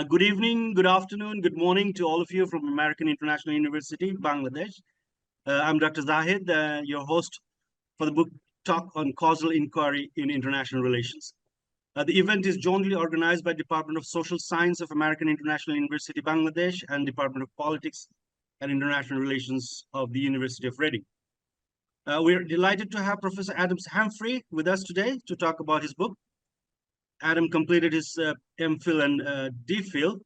Good evening, good afternoon, good morning to all of you from American International University, Bangladesh. I'm Dr. Zahid, your host for the book talk on causal inquiry in international relations. The event is jointly organized by Department of Social Science of American International University, Bangladesh, and Department of Politics and International Relations of the University of Reading. We're delighted to have Professor Adam Humphreys with us today to talk about his book. Adam completed his MPhil and DPhil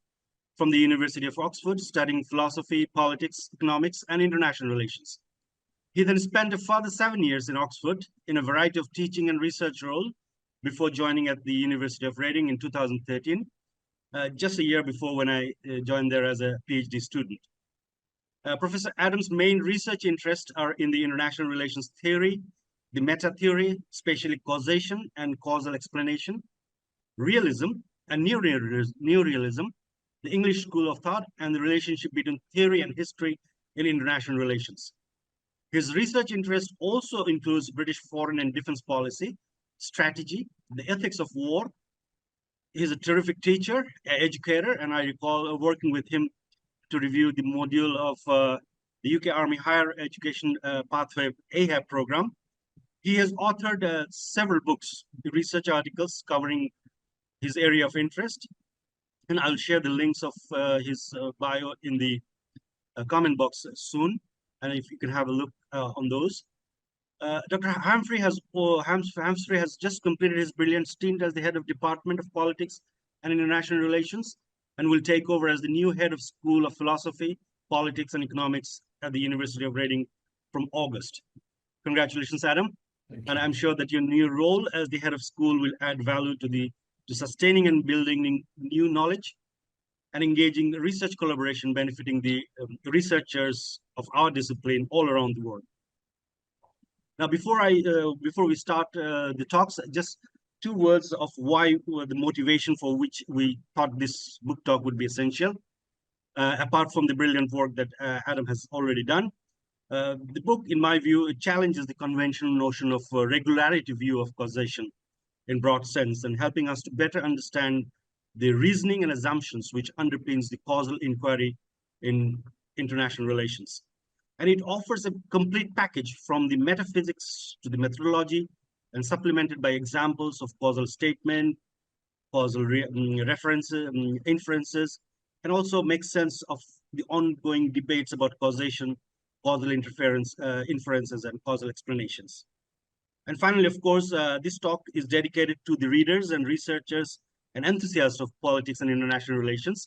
from the University of Oxford, studying philosophy, politics, economics, and international relations. He then spent a further 7 years in Oxford in a variety of teaching and research roles before joining at the University of Reading in 2013, just a year before when I joined there as a PhD student. Professor Adams' main research interests are in the international relations theory, the meta theory, spatially causation and causal explanation, realism and neorealism, the English school of thought, and the relationship between theory and history in international relations. His research interest also includes British foreign and defense policy, strategy, the ethics of war. He's a terrific teacher, an educator, and I recall working with him to review the module of the UK Army Higher Education Pathway AHAB program. He has authored several books, research articles covering his area of interest, and I'll share the links of his bio in the comment box soon, and if you can have a look on those. Dr. Humphrey has just completed his brilliant stint as the head of Department of Politics and International Relations, and will take over as the new head of School of Philosophy, Politics, and Economics at the University of Reading from August. Congratulations, Adam. And I'm sure that your new role as the head of school will add value to sustaining and building new knowledge and engaging research collaboration benefiting the researchers of our discipline all around the world. Now, before we start the talks, just 2 words of why the motivation for which we thought this book talk would be essential, apart from the brilliant work that Adam has already done. The book, in my view, challenges the conventional notion of regularity view of causation in broad sense, and helping us to better understand the reasoning and assumptions which underpins the causal inquiry in international relations. And it offers a complete package from the metaphysics to the methodology, and supplemented by examples of causal statement, causal references, inferences, and also makes sense of the ongoing debates about causation, causal inferences, and causal explanations. And finally, of course, this talk is dedicated to the readers and researchers and enthusiasts of politics and international relations,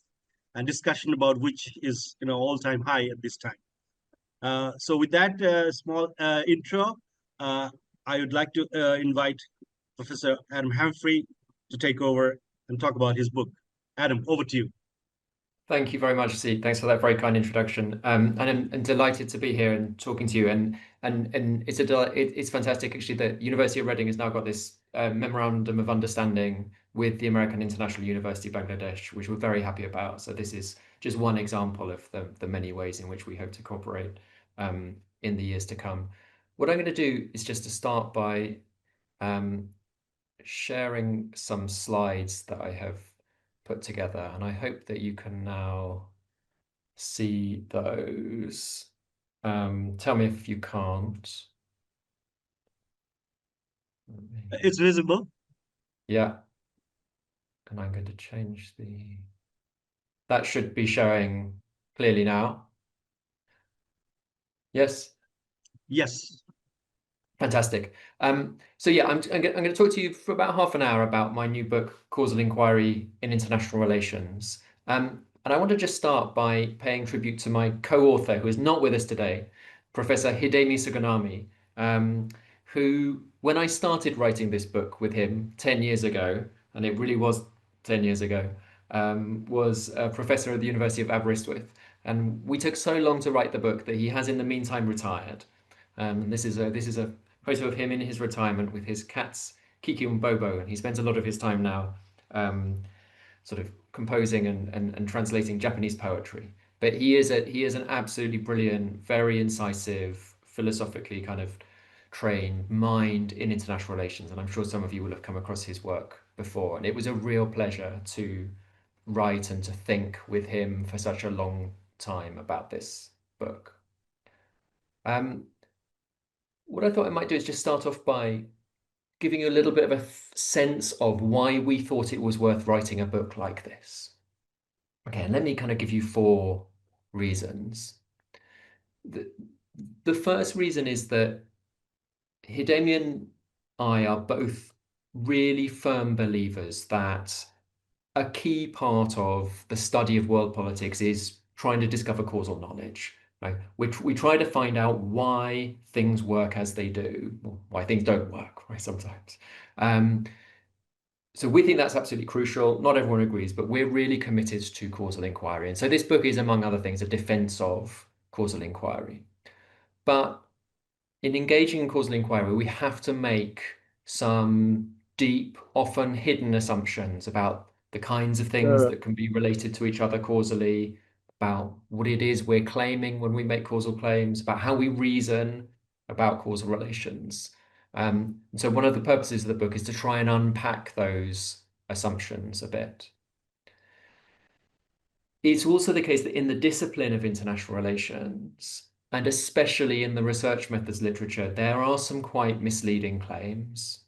and discussion about which is all-time high at this time. So with that small intro, I would like to invite Professor Adam Humphreys to take over and talk about his book. Adam, over to you. Thank you very much, Sid. Thanks for that very kind introduction. And I'm delighted to be here and talking to you. And it's fantastic actually that University of Reading has now got this memorandum of understanding with the American International University Bangladesh, which we're very happy about. So this is just one example of the many ways in which we hope to cooperate in the years to come. What I'm going to do is just to start by sharing some slides that I have put together, and I hope that you can now see those. Tell me if you can't. It's visible. Yeah. And I'm going to change that should be showing clearly now. Yes? Yes. Fantastic. So yeah, I'm going to talk to you for about half an hour about my new book, Causal Inquiry in International Relations. And I want to just start by paying tribute to my co-author, who is not with us today, Professor Hidemi Suganami, who, when I started writing this book with him 10 years ago, and it really was 10 years ago, was a professor at the University of Aberystwyth. And we took so long to write the book that he has in the meantime retired. This is a photo of him in his retirement with his cats, Kiki and Bobo, and he spends a lot of his time now sort of composing and translating Japanese poetry. But he is an absolutely brilliant, very incisive, philosophically kind of trained mind in international relations, and I'm sure some of you will have come across his work before. And it was a real pleasure to write and to think with him for such a long time about this book. What I thought I might do is just start off by giving you a little bit of a sense of why we thought it was worth writing a book like this. Okay, and let me kind of give you 4 reasons. The first reason is that Hidemi and I are both really firm believers that a key part of the study of world politics is trying to discover causal knowledge. Right? We try to find out why things work as they do, or why things don't work, right, sometimes. So we think that's absolutely crucial. Not everyone agrees, but we're really committed to causal inquiry. And so this book is, among other things, a defense of causal inquiry. But in engaging in causal inquiry, we have to make some deep, often hidden assumptions about the kinds of things that can be related to each other causally, about what it is we're claiming when we make causal claims, about how we reason about causal relations. So one of the purposes of the book is to try and unpack those assumptions a bit. It's also the case that in the discipline of international relations, and especially in the research methods literature, there are some quite misleading claims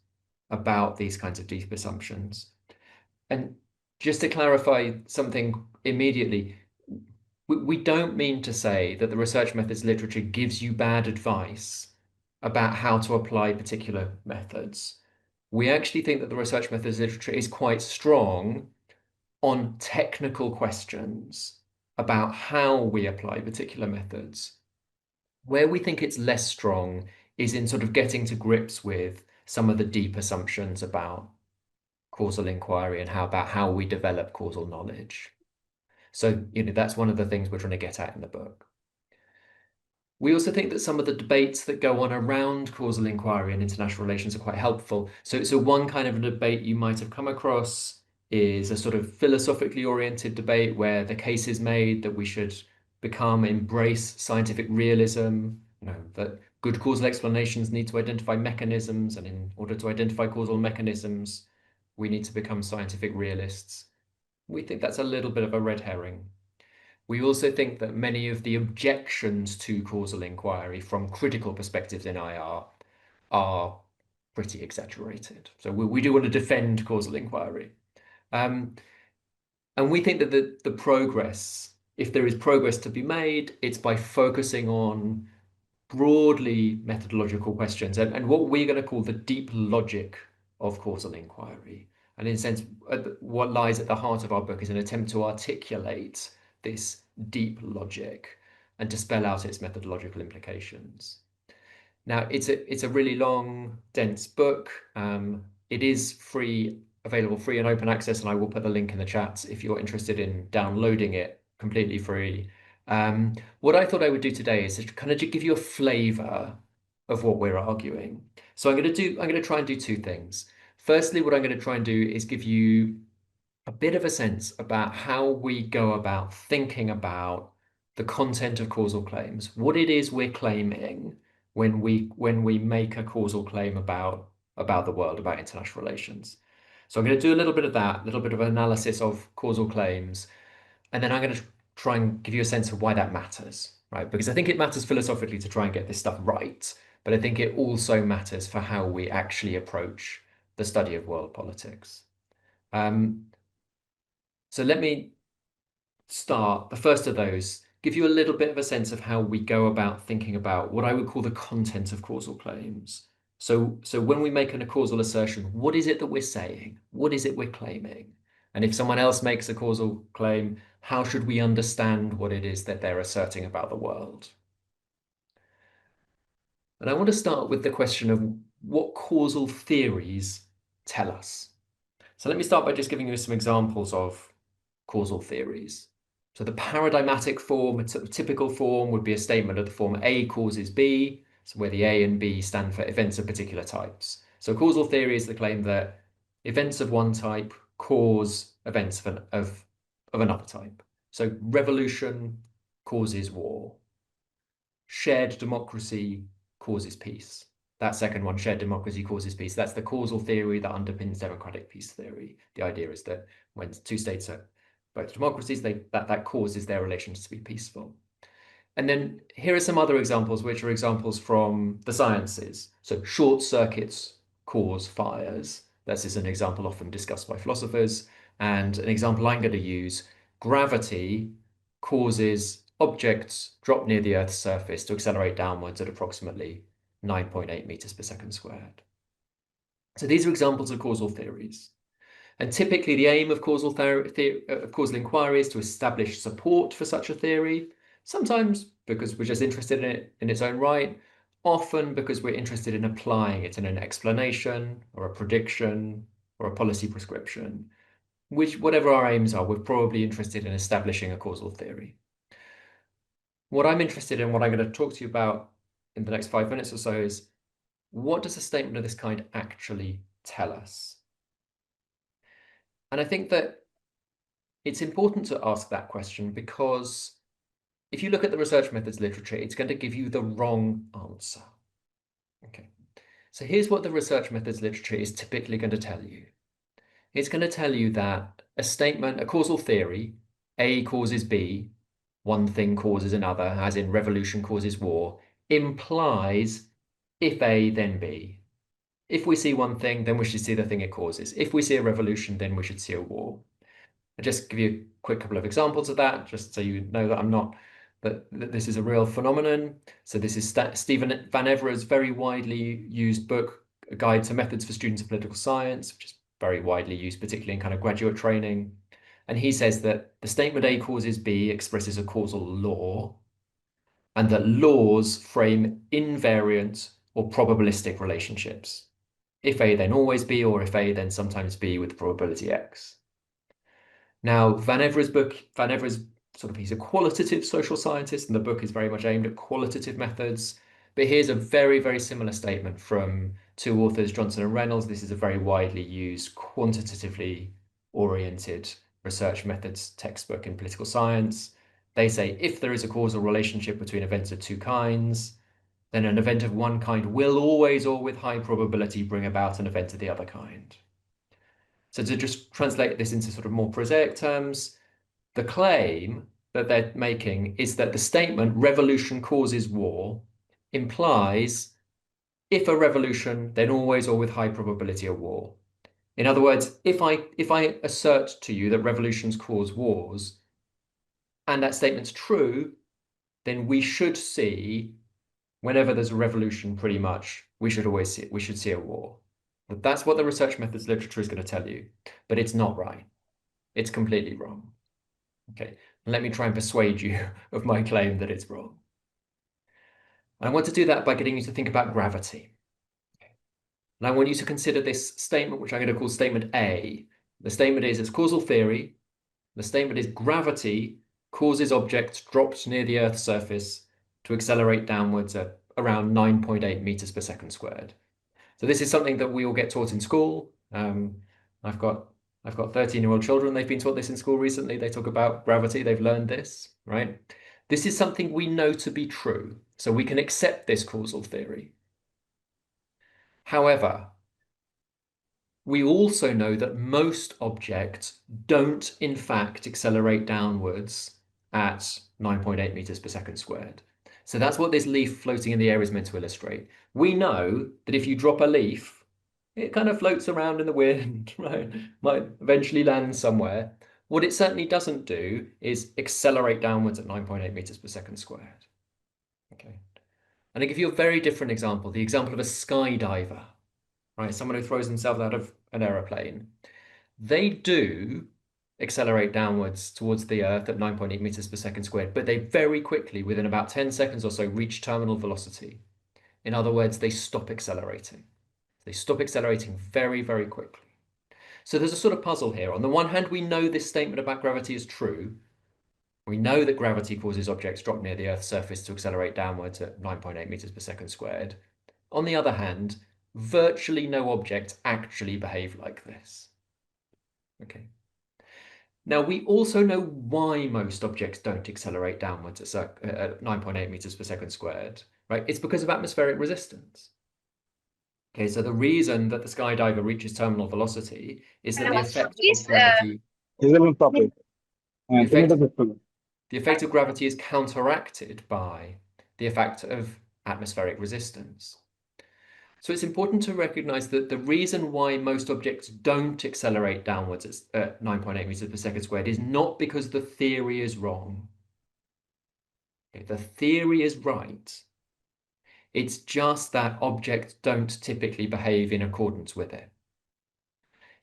about these kinds of deep assumptions. And just to clarify something immediately, we don't mean to say that the research methods literature gives you bad advice about how to apply particular methods. We actually think that the research methods literature is quite strong on technical questions about how we apply particular methods. Where we think it's less strong is in sort of getting to grips with some of the deep assumptions about causal inquiry and about how we develop causal knowledge. So, that's one of the things we're trying to get at in the book. We also think that some of the debates that go on around causal inquiry and international relations are quite helpful. So one kind of a debate you might have come across is a sort of philosophically oriented debate where the case is made that we should embrace scientific realism, that good causal explanations need to identify mechanisms, and in order to identify causal mechanisms, we need to become scientific realists. We think that's a little bit of a red herring. We also think that many of the objections to causal inquiry from critical perspectives in IR are pretty exaggerated. So we do want to defend causal inquiry. And we think that the progress, if there is progress to be made, it's by focusing on broadly methodological questions and what we're going to call the deep logic of causal inquiry. And in a sense, what lies at the heart of our book is an attempt to articulate this deep logic and to spell out its methodological implications. Now, it's a really long, dense book. It is available free and open access, and I will put the link in the chat if you're interested in downloading it completely free. What I thought I would do today is to kind of give you a flavor of what we're arguing. So I'm going to try and do 2 things. Firstly, what I'm going to try and do is give you a bit of a sense about how we go about thinking about the content of causal claims, what it is we're claiming when we make a causal claim about the world, about international relations. So I'm going to do a little bit of that, a little bit of analysis of causal claims, and then I'm going to try and give you a sense of why that matters, right? Because I think it matters philosophically to try and get this stuff right, but I think it also matters for how we actually approach the study of world politics. So let me start, the first of those, give you a little bit of a sense of how we go about thinking about what I would call the content of causal claims. So when we make a causal assertion, what is it that we're saying? What is it we're claiming? And if someone else makes a causal claim, how should we understand what it is that they're asserting about the world? And I want to start with the question of what causal theories tell us. So let me start by just giving you some examples of causal theories. So the paradigmatic form, a typical form, would be a statement of the form A causes B, so where the A and B stand for events of particular types. So causal theory is the claim that events of one type cause events of another type. So revolution causes war. Shared democracy causes peace. That second one, shared democracy causes peace. That's the causal theory that underpins democratic peace theory. The idea is that when 2 states are both democracies, that causes their relations to be peaceful. And then here are some other examples, which are examples from the sciences. So short circuits cause fires. This is an example often discussed by philosophers. And an example I'm going to use, gravity causes objects drop near the Earth's surface to accelerate downwards at approximately 9.8 meters per second squared. So these are examples of causal theories. And typically the aim of causal inquiry is to establish support for such a theory, sometimes because we're just interested in it in its own right, often because we're interested in applying it in an explanation or a prediction or a policy prescription. Whatever our aims are, we're probably interested in establishing a causal theory. What I'm interested in, what I'm going to talk to you about in the next 5 minutes or so is, what does a statement of this kind actually tell us? And I think that it's important to ask that question because if you look at the research methods literature, it's going to give you the wrong answer. Okay, so here's what the research methods literature is typically going to tell you. It's going to tell you that a statement, a causal theory, A causes B, one thing causes another, as in revolution causes war, implies if A, then B. If we see one thing, then we should see the thing it causes. If we see a revolution, then we should see a war. I'll just give you a quick couple of examples of that, just so you know that this is a real phenomenon. So this is Stephen Van Evere's very widely used book, A Guide to Methods for Students of Political Science, which is very widely used, particularly in kind of graduate training. And he says that the statement A causes B expresses a causal law, and that laws frame invariant or probabilistic relationships. If A, then always B, or if A, then sometimes B with probability X. Now, Van Evere's he's a qualitative social scientist, and the book is very much aimed at qualitative methods. But here's a very, very similar statement from two authors, Johnson and Reynolds. This is a very widely used, quantitatively oriented research methods textbook in political science. They say, if there is a causal relationship between events of two kinds, then an event of one kind will always, or with high probability, bring about an event of the other kind. So to just translate this into sort of more prosaic terms, the claim that they're making is that the statement revolution causes war implies if a revolution, then always or with high probability a war. In other words, if I assert to you that revolutions cause wars, and that statement's true, then we should see, whenever there's a revolution, pretty much, we should see a war. But that's what the research methods literature is going to tell you, but it's not right. It's completely wrong. Okay, let me try and persuade you of my claim that it's wrong. And I want to do that by getting you to think about gravity. Okay. And I want you to consider this statement, which I'm going to call statement A. The statement is, it's causal theory. The statement is gravity causes objects dropped near the Earth's surface to accelerate downwards at around 9.8 meters per second squared. So this is something that we all get taught in school. I've got 13-year-old children. They've been taught this in school recently. They talk about gravity. They've learned this, right? This is something we know to be true. So we can accept this causal theory. However, we also know that most objects don't, in fact, accelerate downwards at 9.8 meters per second squared. So that's what this leaf floating in the air is meant to illustrate. We know that if you drop a leaf, it kind of floats around in the wind, right? Might eventually land somewhere. What it certainly doesn't do is accelerate downwards at 9.8 meters per second squared. Okay. And I give you a very different example, the example of a skydiver, right? Someone who throws themselves out of an aeroplane. They do accelerate downwards towards the Earth at 9.8 meters per second squared, but they very quickly, within about 10 seconds or so, reach terminal velocity. In other words, they stop accelerating. They stop accelerating very, very quickly. So there's a sort of puzzle here. On the one hand, we know this statement about gravity is true. We know that gravity causes objects drop near the Earth's surface to accelerate downwards at 9.8 meters per second squared. On the other hand, virtually no objects actually behave like this. Okay. Now, we also know why most objects don't accelerate downwards at 9.8 meters per second squared, right? It's because of atmospheric resistance. Okay, so the reason that the skydiver reaches terminal velocity is that the effect of gravity... the effect of gravity is counteracted by the effect of atmospheric resistance. So it's important to recognize that the reason why most objects don't accelerate downwards at 9.8 meters per second squared is not because the theory is wrong. Okay, the theory is right. It's just that objects don't typically behave in accordance with it.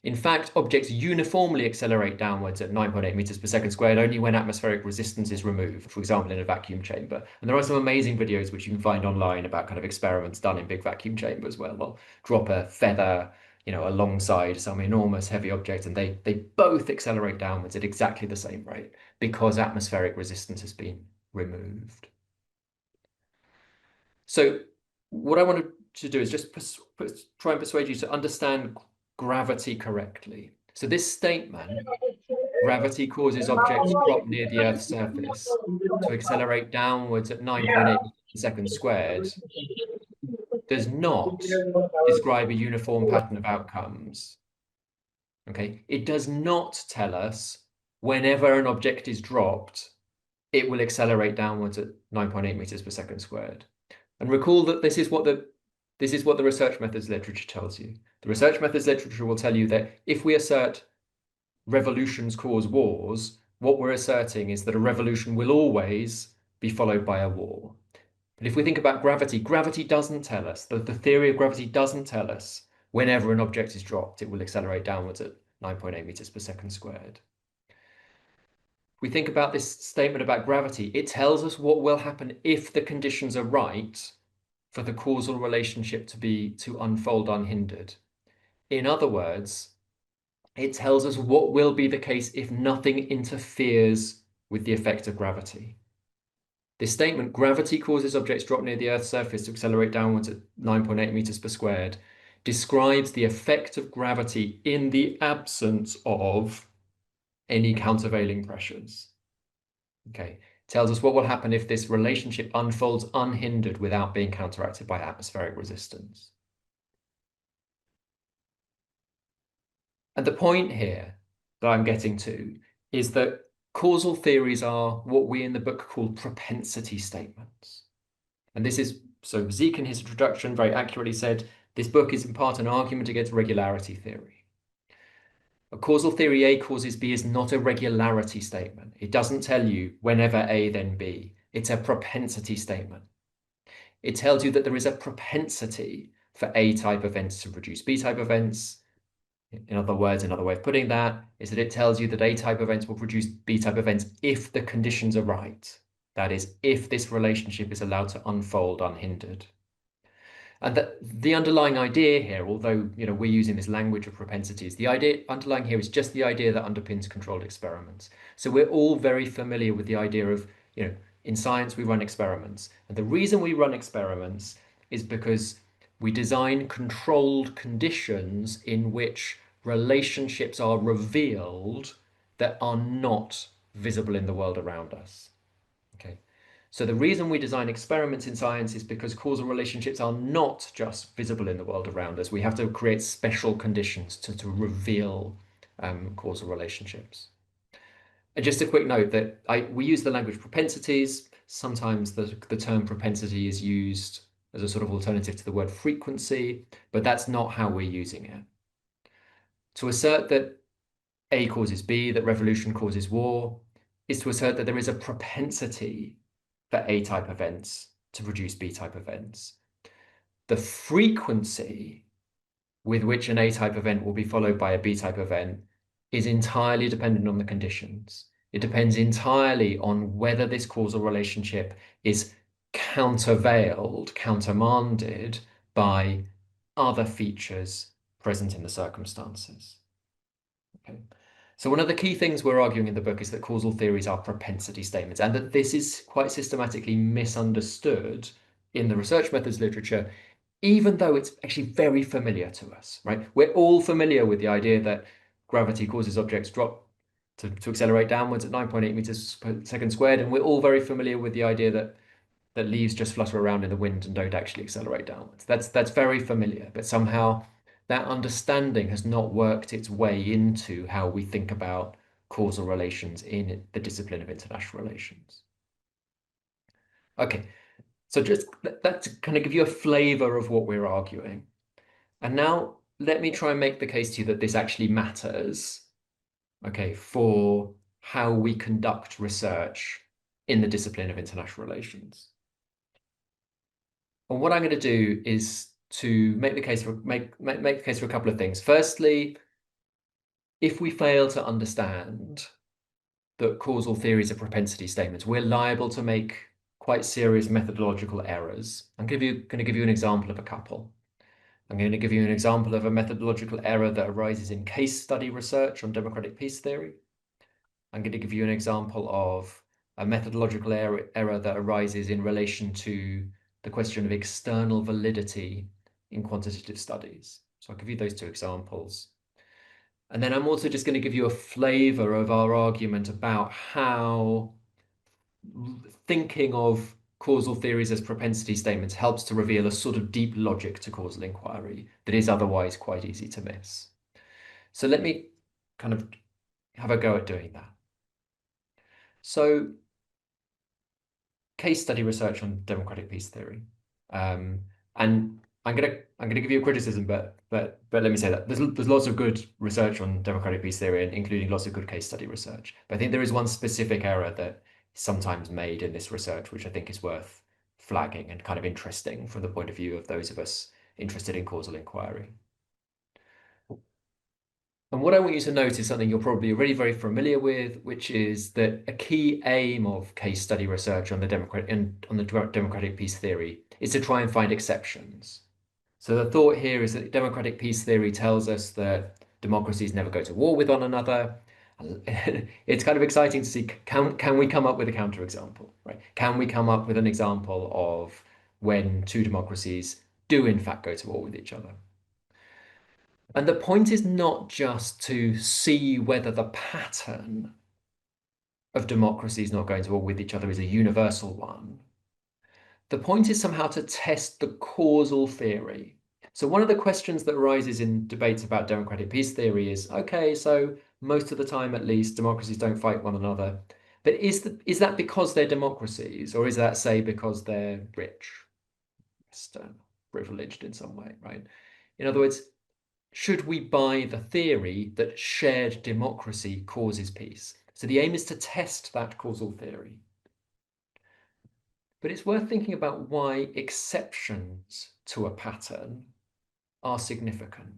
In fact, objects uniformly accelerate downwards at 9.8 meters per second squared only when atmospheric resistance is removed, for example, in a vacuum chamber. And there are some amazing videos which you can find online about kind of experiments done in big vacuum chambers where they'll drop a feather, alongside some enormous heavy object, and they both accelerate downwards at exactly the same rate because atmospheric resistance has been removed. So what I wanted to do is just try and persuade you to understand gravity correctly. So this statement, gravity causes objects drop near the Earth's surface to accelerate downwards at 9.8 seconds squared, does not describe a uniform pattern of outcomes. Okay, it does not tell us whenever an object is dropped, it will accelerate downwards at 9.8 meters per second squared. And recall that this is what the research methods literature tells you. The research methods literature will tell you that if we assert revolutions cause wars, what we're asserting is that a revolution will always be followed by a war. But if we think about gravity, gravity doesn't tell us, the theory of gravity doesn't tell us whenever an object is dropped, it will accelerate downwards at 9.8 meters per second squared. We think about this statement about gravity, it tells us what will happen if the conditions are right for the causal relationship to unfold unhindered. In other words, it tells us what will be the case if nothing interferes with the effect of gravity. This statement, gravity causes objects drop near the Earth's surface to accelerate downwards at 9.8 meters per squared, describes the effect of gravity in the absence of any countervailing pressures. Okay, tells us what will happen if this relationship unfolds unhindered without being counteracted by atmospheric resistance. And the point here that I'm getting to is that causal theories are what we in the book call propensity statements. And this is, so Zeke in his introduction very accurately said, this book is in part an argument against regularity theory. A causal theory A causes B is not a regularity statement. It doesn't tell you whenever A, then B. It's a propensity statement. It tells you that there is a propensity for A-type events to produce B-type events. In other words, another way of putting that is that it tells you that A-type events will produce B-type events if the conditions are right. That is, if this relationship is allowed to unfold unhindered. And the underlying idea here, although we're using this language of propensities, the idea underlying here is just the idea that underpins controlled experiments. So we're all very familiar with the idea of, in science we run experiments. And the reason we run experiments is because we design controlled conditions in which relationships are revealed that are not visible in the world around us. Okay. So the reason we design experiments in science is because causal relationships are not just visible in the world around us. We have to create special conditions to reveal causal relationships. And just a quick note that we use the language propensities. Sometimes the term propensity is used as a sort of alternative to the word frequency, but that's not how we're using it. To assert that A causes B, that revolution causes war, is to assert that there is a propensity for A-type events to produce B-type events. The frequency with which an A-type event will be followed by a B-type event is entirely dependent on the conditions. It depends entirely on whether this causal relationship is countervailed, countermanded by other features present in the circumstances. Okay. So one of the key things we're arguing in the book is that causal theories are propensity statements, and that this is quite systematically misunderstood in the research methods literature, even though it's actually very familiar to us, right? We're all familiar with the idea that gravity causes objects drop to accelerate downwards at 9.8 meters per second squared, and we're all very familiar with the idea that leaves just flutter around in the wind and don't actually accelerate downwards. That's very familiar, but somehow that understanding has not worked its way into how we think about causal relations in the discipline of international relations. Okay, so just that to kind of give you a flavor of what we're arguing. And now let me try and make the case to you that this actually matters, okay, for how we conduct research in the discipline of international relations. And what I'm going to do is to make the case for make the case for a couple of things. Firstly, if we fail to understand that causal theories are propensity statements, we're liable to make quite serious methodological errors. I'm going to give you an example of a couple. I'm going to give you an example of a methodological error that arises in case study research on democratic peace theory. I'm going to give you an example of a methodological error that arises in relation to the question of external validity in quantitative studies. So I'll give you those two examples. And then I'm also just going to give you a flavor of our argument about how thinking of causal theories as propensity statements helps to reveal a sort of deep logic to causal inquiry that is otherwise quite easy to miss. So let me kind of have a go at doing that. So case study research on democratic peace theory. And I'm gonna give you a criticism, but let me say that there's lots of good research on democratic peace theory, and including lots of good case study research. But I think there is one specific error that is sometimes made in this research, which I think is worth flagging and kind of interesting from the point of view of those of us interested in causal inquiry. And what I want you to note is something you're probably already very familiar with, which is that a key aim of case study research on the democratic peace theory is to try and find exceptions. So the thought here is that democratic peace theory tells us that democracies never go to war with one another. It's kind of exciting to see, can we come up with a counterexample, right? Can we come up with an example of when two democracies do in fact go to war with each other? And the point is not just to see whether the pattern of democracies not going to war with each other is a universal one. The point is somehow to test the causal theory. So one of the questions that arises in debates about democratic peace theory is, okay, so most of the time at least, democracies don't fight one another. But is that because they're democracies, or is that, say, because they're rich, Western, privileged in some way, right? In other words, should we buy the theory that shared democracy causes peace? So the aim is to test that causal theory. But it's worth thinking about why exceptions to a pattern are significant.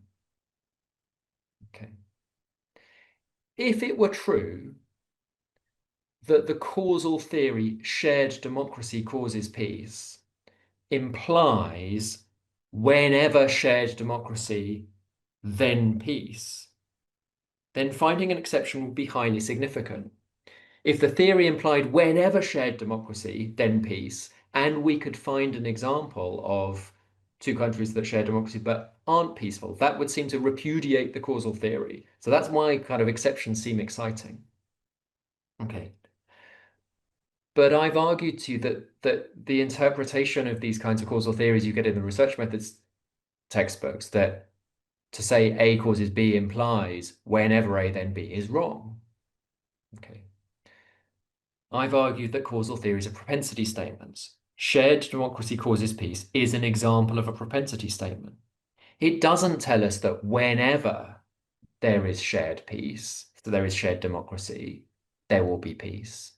Okay. If it were true that the causal theory shared democracy causes peace implies whenever shared democracy, then peace, then finding an exception would be highly significant. If the theory implied whenever shared democracy, then peace, and we could find an example of two countries that share democracy but aren't peaceful, that would seem to repudiate the causal theory. So that's why kind of exceptions seem exciting. Okay. But I've argued to you that the interpretation of these kinds of causal theories you get in the research methods textbooks, that to say A causes B implies whenever A then B, is wrong. Okay. I've argued that causal theories are propensity statements. Shared democracy causes peace is an example of a propensity statement. It doesn't tell us that whenever there is shared peace, so there is shared democracy, there will be peace.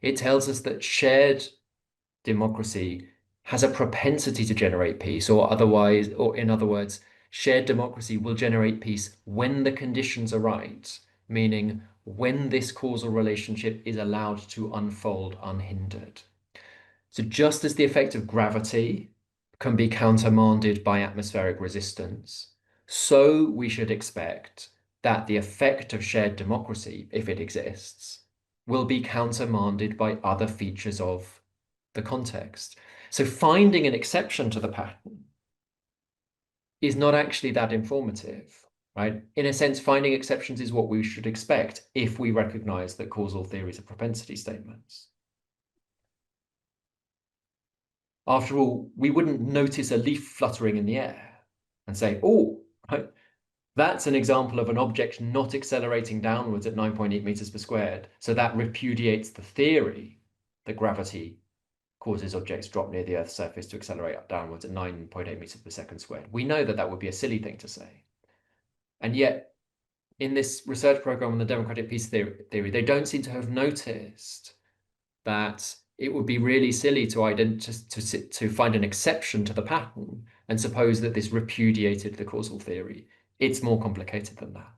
It tells us that shared democracy has a propensity to generate peace, or in other words, shared democracy will generate peace when the conditions are right, meaning when this causal relationship is allowed to unfold unhindered. So just as the effect of gravity can be countermanded by atmospheric resistance, so we should expect that the effect of shared democracy, if it exists, will be countermanded by other features of the context. So finding an exception to the pattern is not actually that informative, right? In a sense, finding exceptions is what we should expect if we recognize that causal theories are propensity statements. After all, we wouldn't notice a leaf fluttering in the air and say, oh, right, That's an example of an object not accelerating downwards at 9.8 meters per squared. So that repudiates the theory that gravity causes objects drop near the Earth's surface to accelerate downwards at 9.8 meters per second squared. We know that that would be a silly thing to say. And yet, in this research program on the democratic peace theory, they don't seem to have noticed that it would be really silly to find an exception to the pattern and suppose that this repudiated the causal theory. It's more complicated than that.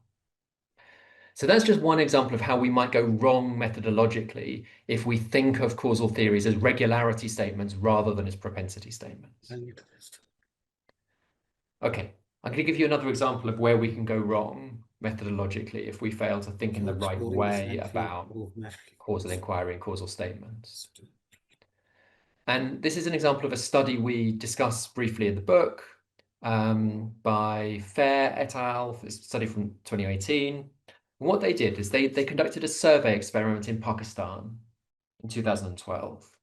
So that's just one example of how we might go wrong methodologically if we think of causal theories as regularity statements rather than as propensity statements. Okay, I'm going to give you another example of where we can go wrong methodologically if we fail to think in the right way about causal inquiry and causal statements. And this is an example of a study we discuss briefly in the book by Fair et al. It's a study from 2018. And what they did is they conducted a survey experiment in Pakistan in 2012.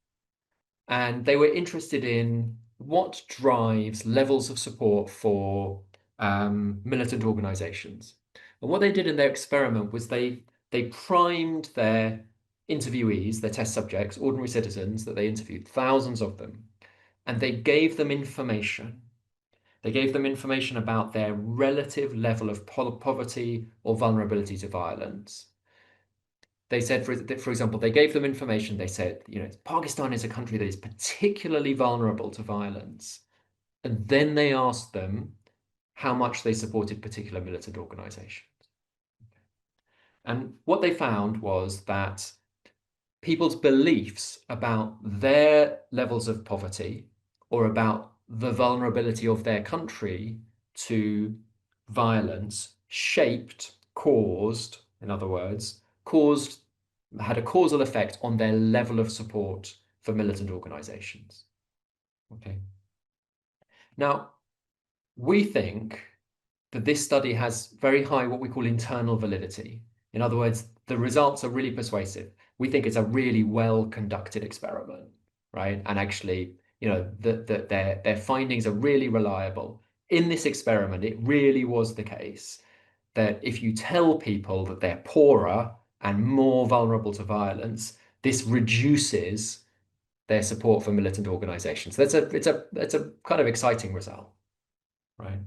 And they were interested in what drives levels of support for militant organizations. And what they did in their experiment was they primed their interviewees, their test subjects, ordinary citizens that they interviewed, thousands of them, and they gave them information. They gave them information about their relative level of poverty or vulnerability to violence. They said, for example, they gave them information. They said, Pakistan is a country that is particularly vulnerable to violence. And then they asked them how much they supported particular militant organizations. And what they found was that people's beliefs about their levels of poverty or about the vulnerability of their country to violence in other words, had a causal effect on their level of support for militant organizations. Okay. Now, we think that this study has very high what we call internal validity. In other words, the results are really persuasive. We think it's a really well-conducted experiment, right? And actually, their findings are really reliable. In this experiment, it really was the case that if you tell people that they're poorer and more vulnerable to violence, this reduces their support for militant organizations. It's a kind of exciting result, right?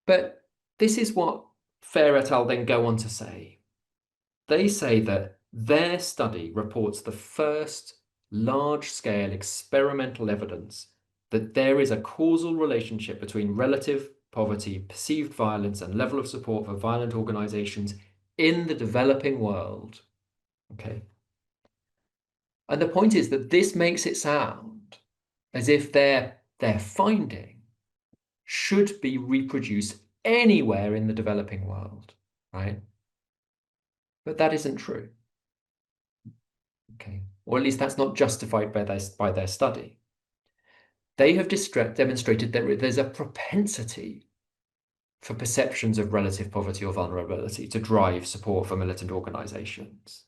But this is what Fair et al. Then go on to say. They say that their study reports the first large-scale experimental evidence that there is a causal relationship between relative poverty, perceived violence, and level of support for violent organizations in the developing world. Okay. And the point is that this makes it sound as if their finding should be reproduced anywhere in the developing world, right? But that isn't true. Okay. Or at least that's not justified by their study. They have demonstrated that there's a propensity for perceptions of relative poverty or vulnerability to drive support for militant organizations.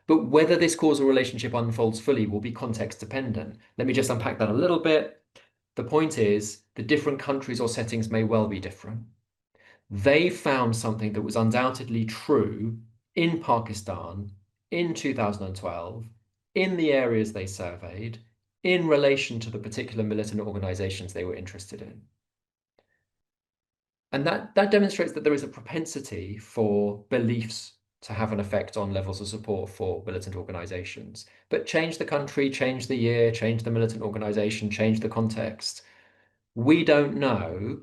But whether this causal relationship unfolds fully will be context dependent. Let me just unpack that a little bit. The point is the different countries or settings may well be different. They found something that was undoubtedly true in Pakistan in 2012, in the areas they surveyed, in relation to the particular militant organizations they were interested in. And that demonstrates that there is a propensity for beliefs to have an effect on levels of support for militant organizations. But change the country, change the year, change the militant organization, change the context. We don't know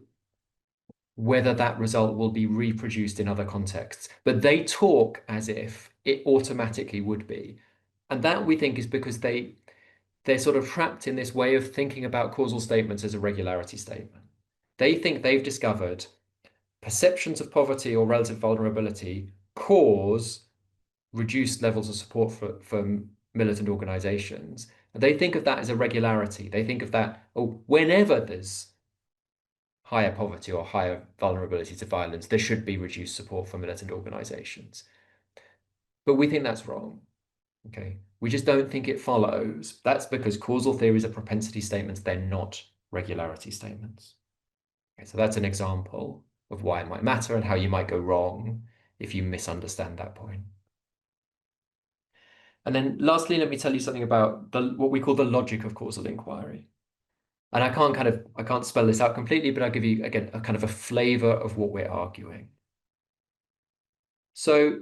whether that result will be reproduced in other contexts, but they talk as if it automatically would be. And that, we think, is because they're sort of trapped in this way of thinking about causal statements as a regularity statement. They think they've discovered perceptions of poverty or relative vulnerability cause reduced levels of support for militant organizations. And they think of that as a regularity. They think of that, whenever there's higher poverty or higher vulnerability to violence, there should be reduced support for militant organizations. But we think that's wrong. Okay, we just don't think it follows. That's because causal theories are propensity statements. They're not regularity statements. Okay, so that's an example. of why it might matter and how you might go wrong if you misunderstand that point. And then lastly, let me tell you something about what we call the logic of causal inquiry. And I can't spell this out completely, but I'll give you, again, a kind of a flavor of what we're arguing. So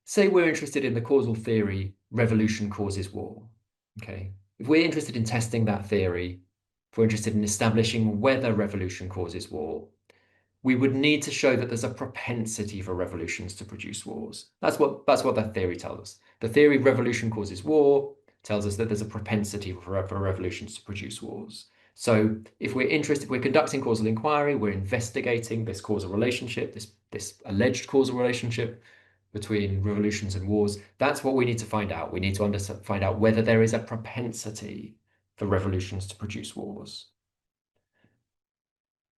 say we're interested in the causal theory, revolution causes war, okay? If we're interested in testing that theory, if we're interested in establishing whether revolution causes war, we would need to show that there's a propensity for revolutions to produce wars. That's what that theory tells us. The theory revolution causes war tells us that there's a propensity for revolutions to produce wars. So if we're conducting causal inquiry, we're investigating this causal relationship, this alleged causal relationship between revolutions and wars. That's what we need to find out. We need to find out whether there is a propensity for revolutions to produce wars.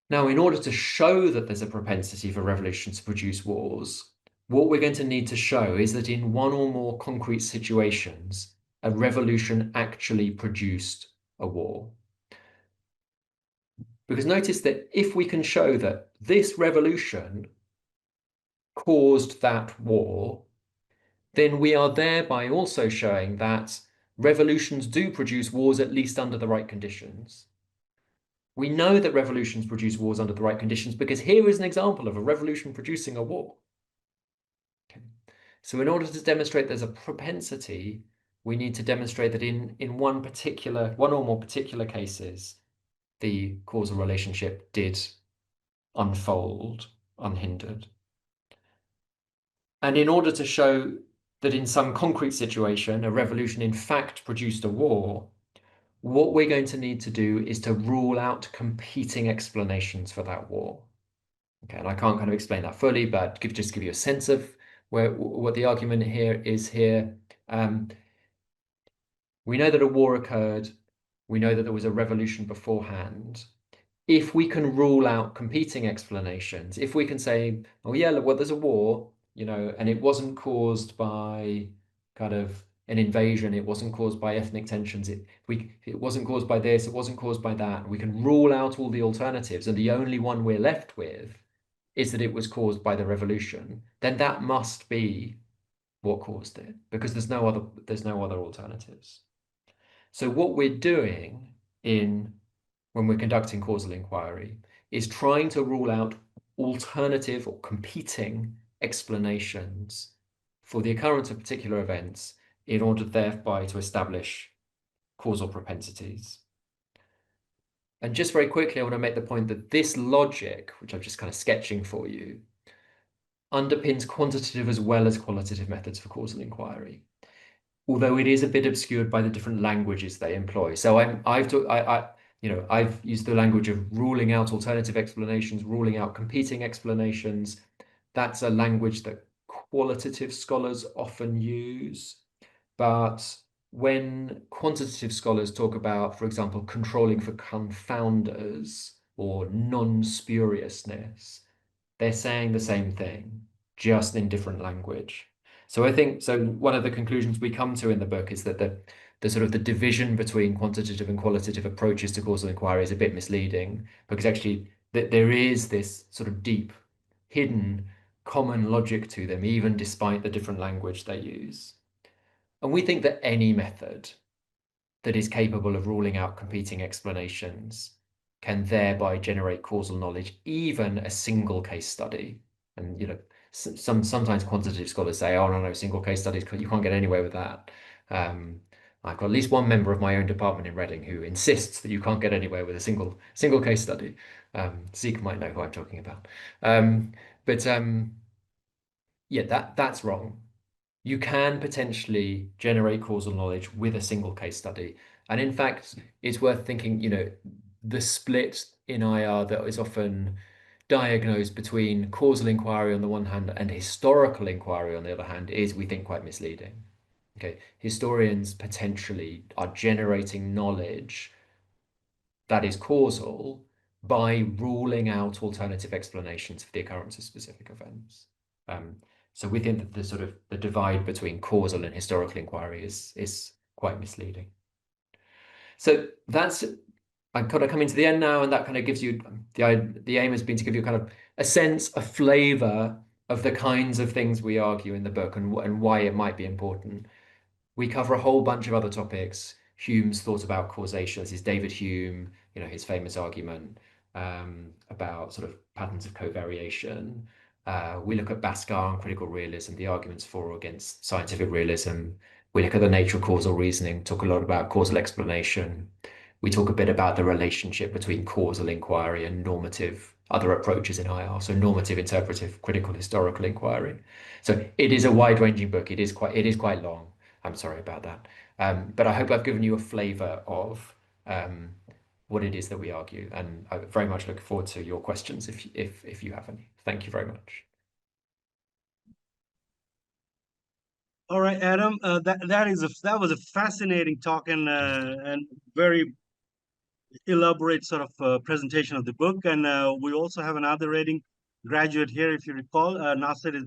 Now, in order to show that there's a propensity for revolutions to produce wars, what we're going to need to show is that in one or more concrete situations, a revolution actually produced a war. Because notice that if we can show that this revolution caused that war, then we are thereby also showing that revolutions do produce wars, at least under the right conditions. We know that revolutions produce wars under the right conditions because here is an example of a revolution producing a war. Okay. So in order to demonstrate there's a propensity, we need to demonstrate that in one or more particular cases, the causal relationship did unfold unhindered. And in order to show that in some concrete situation, a revolution in fact produced a war, what we're going to need to do is to rule out competing explanations for that war. Okay, and I can't kind of explain that fully, but just give you a sense of what the argument here is here. We know that a war occurred. We know that there was a revolution beforehand. If we can rule out competing explanations, if we can say, oh yeah, look, well, there's a war, and it wasn't caused by kind of an invasion, it wasn't caused by ethnic tensions, it wasn't caused by this, it wasn't caused by that. We can rule out all the alternatives, and the only one we're left with is that it was caused by the revolution. Then that must be what caused it, because there's no other alternatives. So what we're doing when we're conducting causal inquiry is trying to rule out alternative or competing explanations for the occurrence of particular events in order thereby to establish causal propensities. And just very quickly, I want to make the point that this logic, which I'm just kind of sketching for you, underpins quantitative as well as qualitative methods for causal inquiry, although it is a bit obscured by the different languages they employ. So I've used the language of ruling out alternative explanations, ruling out competing explanations. That's a language that qualitative scholars often use. But when quantitative scholars talk about, for example, controlling for confounders or non-spuriousness, they're saying the same thing, just in different language. So I think, one of the conclusions we come to in the book is that the sort of the division between quantitative and qualitative approaches to causal inquiry is a bit misleading, because actually there is this sort of deep, hidden, common logic to them, even despite the different language they use. And we think that any method that is capable of ruling out competing explanations can thereby generate causal knowledge, even a single case study. And sometimes quantitative scholars say, oh no, single case studies, you can't get anywhere with that. I've got at least one member of my own department in Reading who insists that you can't get anywhere with a single case study. Zeke might know who I'm talking about. Yeah, that's wrong. You can potentially generate causal knowledge with a single case study. And in fact, it's worth thinking, the split in IR that is often diagnosed between causal inquiry on the one hand and historical inquiry on the other hand is, we think, quite misleading. Okay, historians potentially are generating knowledge that is causal by ruling out alternative explanations for the occurrence of specific events. So we think that the divide between causal and historical inquiry is quite misleading. So that's I'm kind of coming to the end now, and that kind of gives you the aim has been to give you kind of a sense, a flavor of the kinds of things we argue in the book and why it might be important. We cover a whole bunch of other topics. Hume's thought about causation. This is David Hume, his famous argument about sort of patterns of covariation. We look at Bhaskar and critical realism, the arguments for or against scientific realism. We look at the nature of causal reasoning, talk a lot about causal explanation. We talk a bit about the relationship between causal inquiry and normative other approaches in IR, so normative, interpretive, critical, historical inquiry. So it is a wide-ranging book. It is quite long. I'm sorry about that. But I hope I've given you a flavor of what it is that we argue, and I very much look forward to your questions if you have any. Thank you very much. All right, Adam. That was a fascinating talk and very elaborate sort of presentation of the book. And we also have another rating graduate here, if you recall. Nasser is